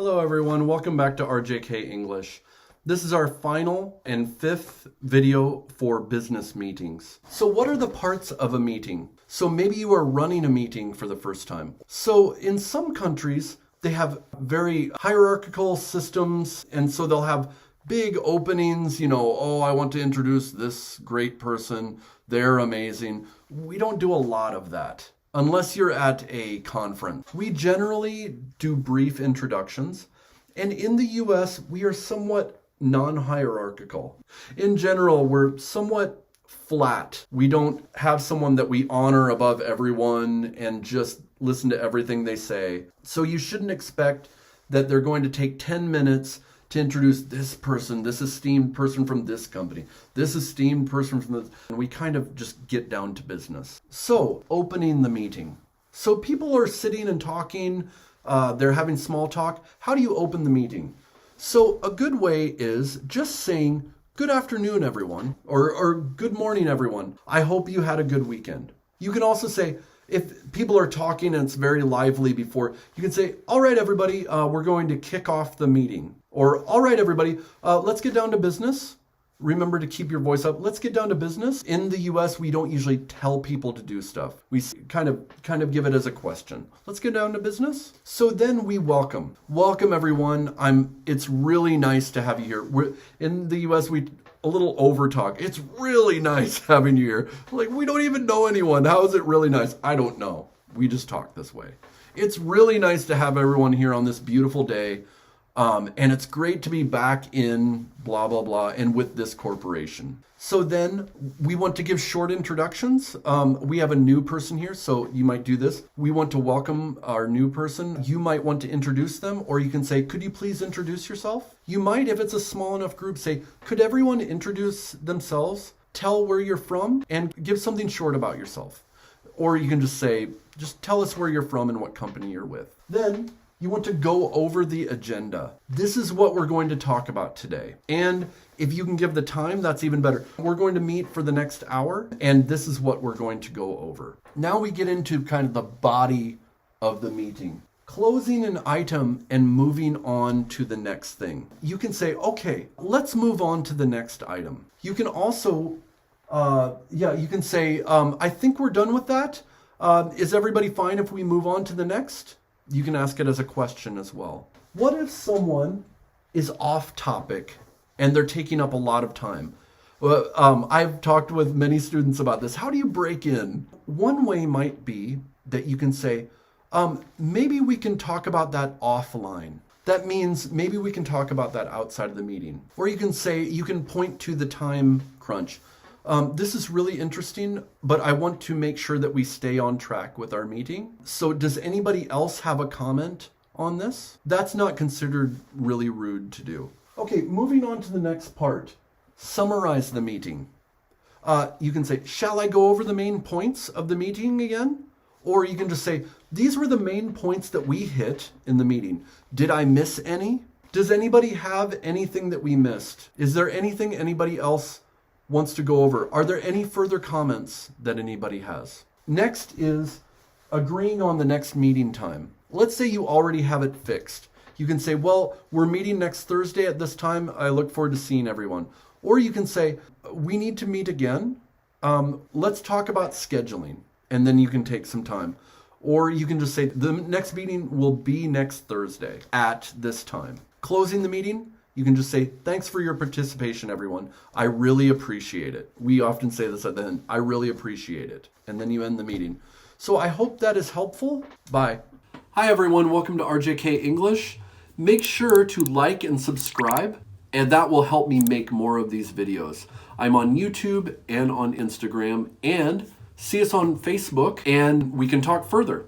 Hello everyone, welcome back to RJK English. This is our final and fifth video for business meetings. So what are the parts of a meeting? So maybe you are running a meeting for the first time. So in some countries, they have very hierarchical systems, and so they'll have big openings, oh, I want to introduce this great person, they're amazing. We don't do a lot of that. Unless you're at a conference. We generally do brief introductions, and in the US, we are somewhat non-hierarchical. In general, we're somewhat flat. We don't have someone that we honor above everyone and just listen to everything they say. So you shouldn't expect that they're going to take 10 minutes to introduce this person, this esteemed person from this company, this esteemed person from this, and we kind of just get down to business. So, opening the meeting. So people are sitting and talking, they're having small talk. How do you open the meeting? So a good way is just saying, good afternoon, everyone, or good morning, everyone. I hope you had a good weekend. You can also say, if people are talking and it's very lively before, you can say, all right, everybody, we're going to kick off the meeting. Or, all right, everybody, let's get down to business. Remember to keep your voice up. Let's get down to business. In the US, we don't usually tell people to do stuff. We kind of give it as a question. Let's get down to business. So then we welcome. Welcome, everyone. It's really nice to have you here. In the US, we a little over talk. It's really nice having you here. Like, we don't even know anyone. How is it really nice? I don't know. We just talk this way. It's really nice to have everyone here on this beautiful day. And it's great to be back in blah, blah, blah, and with this corporation. So then we want to give short introductions. We have a new person here, so you might do this. We want to welcome our new person. You might want to introduce them, or you can say, could you please introduce yourself? You might, if it's a small enough group, say, could everyone introduce themselves, tell where you're from, and give something short about yourself. Or you can just say, just tell us where you're from and what company you're with. Then you want to go over the agenda. This is what we're going to talk about today. And if you can give the time, that's even better. We're going to meet for the next hour, and this is what we're going to go over. Now we get into kind of the body of the meeting. Closing an item and moving on to the next thing. You can say, okay, let's move on to the next item. You can also, you can say, I think we're done with that. Is everybody fine if we move on to the next? You can ask it as a question as well. What if someone is off topic and they're taking up a lot of time? I've talked with many students about this. How do you break in? One way might be that you can say, maybe we can talk about that offline. That means maybe we can talk about that outside of the meeting. Or you can say, you can point to the time crunch. This is really interesting, but I want to make sure that we stay on track with our meeting. So does anybody else have a comment on this? That's not considered really rude to do. Okay, moving on to the next part. Summarize the meeting. You can say, shall I go over the main points of the meeting again? Or you can just say, these were the main points that we hit in the meeting. Did I miss any? Does anybody have anything that we missed? Is there anything anybody else wants to go over? Are there any further comments that anybody has? Next is agreeing on the next meeting time. Let's say you already have it fixed. You can say, well, we're meeting next Thursday at this time. I look forward to seeing everyone. Or you can say, we need to meet again. Let's talk about scheduling. And then you can take some time. Or you can just say, the next meeting will be next Thursday at this time. Closing the meeting, you can just say, thanks for your participation, everyone. I really appreciate it. We often say this at the end, I really appreciate it. And then you end the meeting. So I hope that is helpful. Bye. Hi, everyone. Welcome to RJK English. Make sure to like and subscribe, and that will help me make more of these videos. I'm on YouTube and on Instagram, and see us on Facebook, and we can talk further.